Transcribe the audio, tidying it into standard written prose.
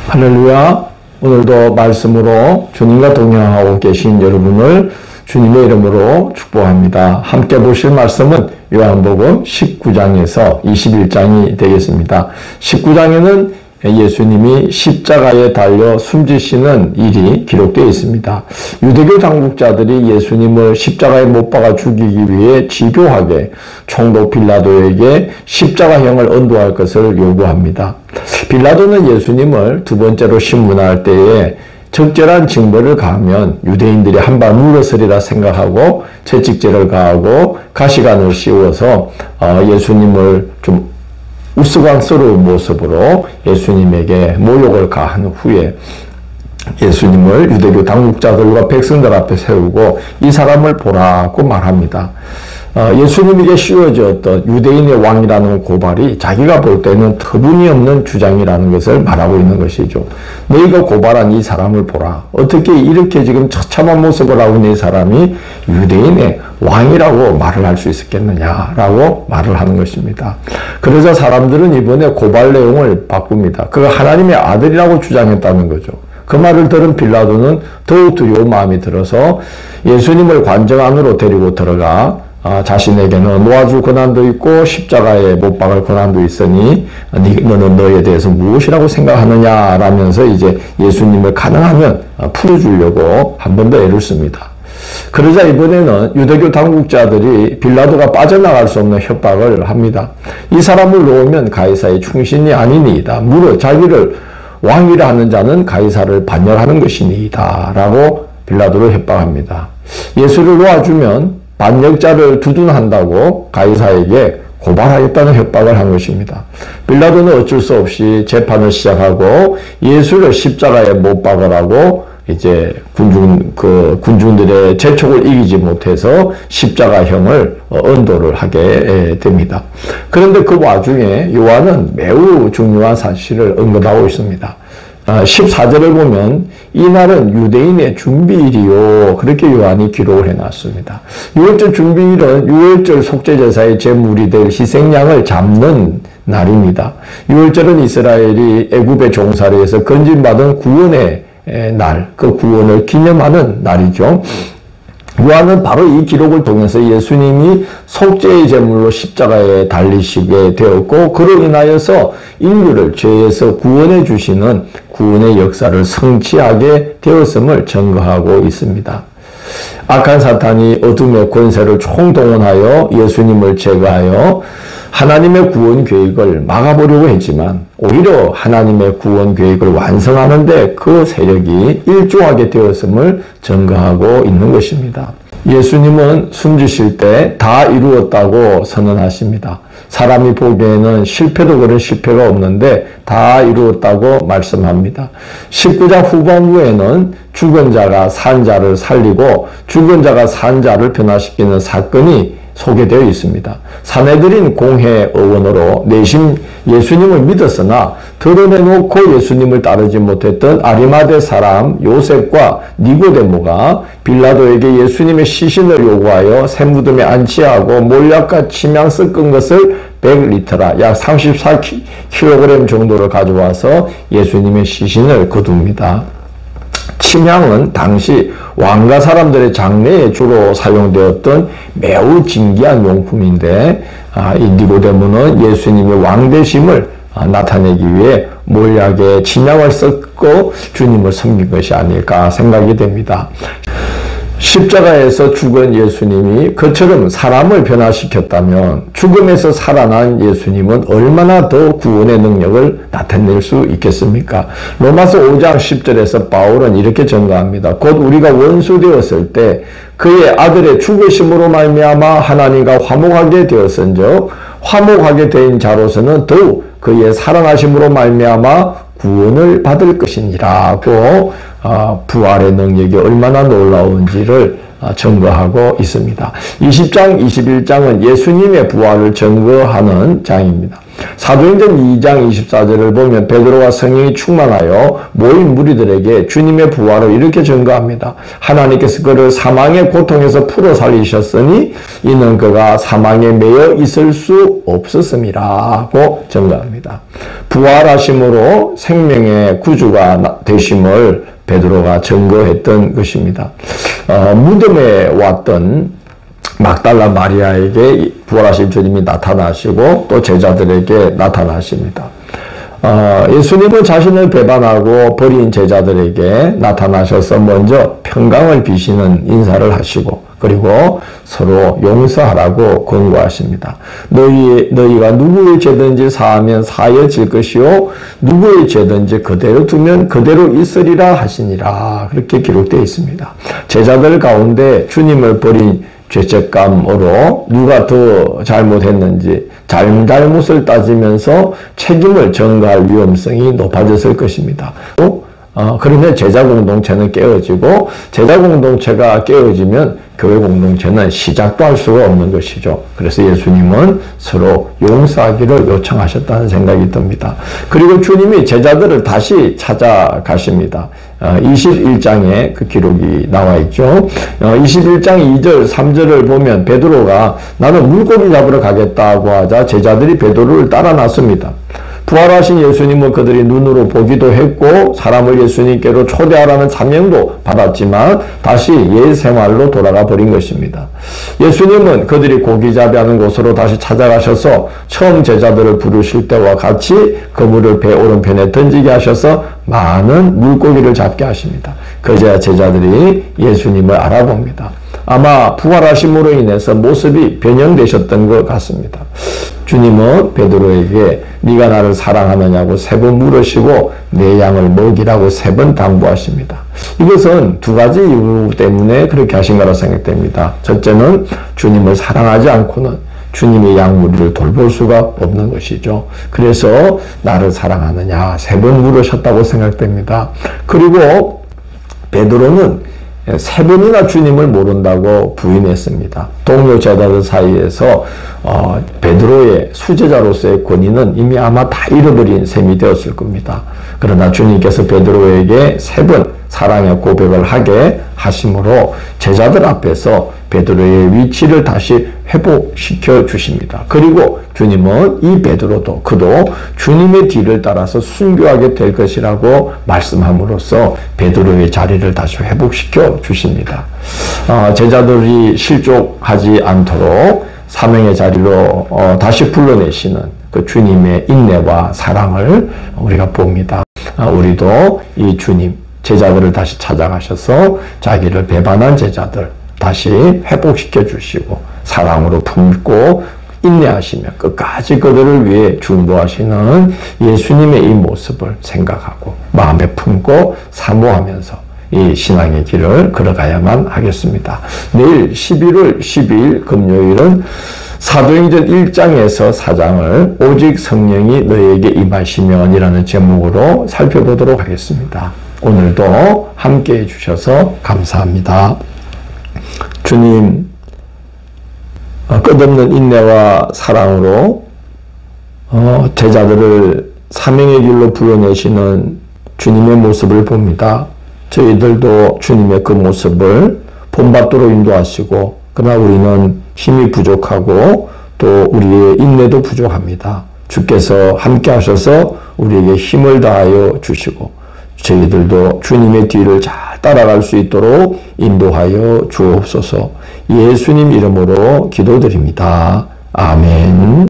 할렐루야. 오늘도 말씀으로 주님과 동행하고 계신 여러분을 주님의 이름으로 축복합니다. 함께 보실 말씀은 요한복음 19장에서 21장이 되겠습니다. 19장에는 예수님이 십자가에 달려 숨지시는 일이 기록되어 있습니다. 유대교 당국자들이 예수님을 십자가에 못 박아 죽이기 위해 집요하게 총독 빌라도에게 십자가형을 언도할 것을 요구합니다. 빌라도는 예수님을 두 번째로 신문할 때에 적절한 징벌을 가하면 유대인들이 한발 물러서리라 생각하고 채찍질을 가하고 가시관을 씌워서 예수님을 좀 우스꽝스러운 모습으로 예수님에게 모욕을 가한 후에 예수님을 유대교 당국자들과 백성들 앞에 세우고 이 사람을 보라고 말합니다. 예수님에게 씌워졌던 유대인의 왕이라는 고발이 자기가 볼 때는 터무니없는 주장이라는 것을 말하고 있는 것이죠. 너희가 고발한 이 사람을 보라. 어떻게 이렇게 지금 처참한 모습을 하고 있는 이 사람이 유대인의 왕이라고 말을 할 수 있었겠느냐라고 말을 하는 것입니다. 그러자 사람들은 이번에 고발 내용을 바꿉니다. 그가 하나님의 아들이라고 주장했다는 거죠. 그 말을 들은 빌라도는 더욱 두려운 마음이 들어서 예수님을 관정 안으로 데리고 들어가 자신에게는 놓아줄 권한도 있고 십자가에 못 박을 권한도 있으니 너는 너에 대해서 무엇이라고 생각하느냐라면서 이제 예수님을 가능하면 풀어주려고 한 번 더 애를 씁니다. 그러자 이번에는 유대교 당국자들이 빌라도가 빠져나갈 수 없는 협박을 합니다. 이 사람을 놓으면 가이사의 충신이 아니니이다. 무릇 자기를 왕이라 하는 자는 가이사를 반열하는 것이니이다. 라고 빌라도를 협박합니다. 예수를 놓아주면 반역자를 두둔한다고 가이사에게 고발하겠다는 협박을 한 것입니다. 빌라도는 어쩔 수 없이 재판을 시작하고 예수를 십자가에 못 박으라고 이제 군중들의 재촉을 이기지 못해서 십자가형을 언도를 하게 됩니다. 그런데 그 와중에 요한은 매우 중요한 사실을 언급하고 있습니다. 14절을 보면 이날은 유대인의 준비일이요. 그렇게 요한이 기록을 해놨습니다. 6월절 준비일은 6월절 속죄제사의 제물이 될 희생양을 잡는 날입니다. 6월절은 이스라엘이 애굽의 종살이에서 건진받은 구원의 날, 그 구원을 기념하는 날이죠. 요한은 바로 이 기록을 통해서 예수님이 속죄의 제물로 십자가에 달리시게 되었고 그로 인하여서 인류를 죄에서 구원해 주시는 구원의 역사를 성취하게 되었음을 증거하고 있습니다. 악한 사탄이 어둠의 권세를 총동원하여 예수님을 제거하여 하나님의 구원 계획을 막아보려고 했지만 오히려 하나님의 구원 계획을 완성하는 데 그 세력이 일조하게 되었음을 증거하고 있는 것입니다. 예수님은 숨지실 때 다 이루었다고 선언하십니다. 사람이 보기에는 실패도 그런 실패가 없는데 다 이루었다고 말씀합니다. 19장 후반부에는 죽은 자가 산 자를 살리고 죽은 자가 산 자를 변화시키는 사건이 소개되어 있습니다. 사내들인 공회 의원으로 내심 예수님을 믿었으나 드러내놓고 예수님을 따르지 못했던 아리마대 사람 요셉과 니고데모가 빌라도에게 예수님의 시신을 요구하여 샘무덤에 안치하고 몰약과 침향 섞은 것을 100리터라 약 34kg 정도를 가져와서 예수님의 시신을 거둡니다. 침향은 당시 왕가 사람들의 장례에 주로 사용되었던 매우 진귀한 용품인데 이 니고데모는 예수님의 왕되심을 나타내기 위해 몰약에 침향을 섞고 주님을 섬긴 것이 아닐까 생각이 됩니다. 십자가에서 죽은 예수님이 그처럼 사람을 변화시켰다면 죽음에서 살아난 예수님은 얼마나 더 구원의 능력을 나타낼 수 있겠습니까? 로마서 5장 10절에서 바울은 이렇게 증거합니다. 곧 우리가 원수 되었을 때 그의 아들의 죽으심으로 말미암아 하나님과 화목하게 되었은즉 화목하게 된 자로서는 더욱 그의 살아나심으로 말미암아 구원을 받을 것이니라고 부활의 능력이 얼마나 놀라운지를 증거하고 있습니다. 20장, 21장은 예수님의 부활을 증거하는 장입니다. 사도행전 2장 24절을 보면 베드로가 성령이 충만하여 모인 무리들에게 주님의 부활을 이렇게 증거합니다. 하나님께서 그를 사망의 고통에서 풀어 살리셨으니 이는 그가 사망에 매여 있을 수 없었음이라고 증거합니다. 부활하심으로 생명의 구주가 되심을 베드로가 증거했던 것입니다. 무덤에 왔던 막달라 마리아에게 부활하신 주님이 나타나시고 또 제자들에게 나타나십니다. 예수님은 자신을 배반하고 버린 제자들에게 나타나셔서 먼저 평강을 비시는 인사를 하시고 그리고 서로 용서하라고 권고하십니다. 너희가 누구의 죄든지 사하면 사여질 것이요 누구의 죄든지 그대로 두면 그대로 있으리라 하시니라. 그렇게 기록되어 있습니다. 제자들 가운데 주님을 버린 죄책감으로 누가 더 잘못했는지 잘못을 따지면서 책임을 전가할 위험성이 높아졌을 것입니다. 그런데 제자 공동체는 깨어지고 제자 공동체가 깨어지면 교회 공동체는 시작도 할 수가 없는 것이죠. 그래서 예수님은 서로 용서하기를 요청하셨다는 생각이 듭니다. 그리고 주님이 제자들을 다시 찾아가십니다. 21장에 그 기록이 나와 있죠. 21장 2절, 3절을 보면 베드로가 나는 물고기 잡으러 가겠다고 하자 제자들이 베드로를 따라 나섭니다. 부활하신 예수님은 그들이 눈으로 보기도 했고 사람을 예수님께로 초대하라는 사명도 받았지만 다시 옛 생활로 돌아가 버린 것입니다. 예수님은 그들이 고기잡이 하는 곳으로 다시 찾아가셔서 처음 제자들을 부르실 때와 같이 그물을 배 오른편에 던지게 하셔서 많은 물고기를 잡게 하십니다. 그제야 제자들이 예수님을 알아봅니다. 아마 부활하심으로 인해서 모습이 변형되셨던 것 같습니다. 주님은 베드로에게 네가 나를 사랑하느냐고 3번 물으시고 내 양을 먹이라고 3번 당부하십니다. 이것은 2가지 이유 때문에 그렇게 하신 거라 생각됩니다. 첫째는 주님을 사랑하지 않고는 주님의 양무리를 돌볼 수가 없는 것이죠. 그래서 나를 사랑하느냐 3번 물으셨다고 생각됩니다. 그리고 베드로는 3번이나 주님을 모른다고 부인했습니다. 동료 제자들 사이에서 베드로의 수제자로서의 권위는 이미 아마 다 잃어버린 셈이 되었을 겁니다. 그러나 주님께서 베드로에게 3번 사랑의 고백을 하게 하심으로 제자들 앞에서 베드로의 위치를 다시 회복시켜 주십니다. 그리고 주님은 이 베드로도 그도 주님의 뒤를 따라서 순교하게 될 것이라고 말씀함으로써 베드로의 자리를 다시 회복시켜 주십니다. 제자들이 실족하지 않도록 사명의 자리로 다시 불러내시는 그 주님의 인내와 사랑을 우리가 봅니다. 우리도 이 주님 제자들을 다시 찾아가셔서 자기를 배반한 제자들 다시 회복시켜 주시고 사랑으로 품고 인내하시며 끝까지 그들을 위해 중보하시는 예수님의 이 모습을 생각하고 마음에 품고 사모하면서 이 신앙의 길을 걸어가야만 하겠습니다. 내일 11월 12일 금요일은 사도행전 1장에서 4장을 오직 성령이 너에게 임하시면이라는 제목으로 살펴보도록 하겠습니다. 오늘도 함께 해주셔서 감사합니다. 주님, 끝없는 인내와 사랑으로 제자들을 사명의 길로 불러내시는 주님의 모습을 봅니다. 저희들도 주님의 그 모습을 본받도록 인도하시고 그러나 우리는 힘이 부족하고 또 우리의 인내도 부족합니다. 주께서 함께 하셔서 우리에게 힘을 다하여 주시고 저희들도 주님의 뒤를 잘 따라갈 수 있도록 인도하여 주옵소서. 예수님 이름으로 기도드립니다. 아멘.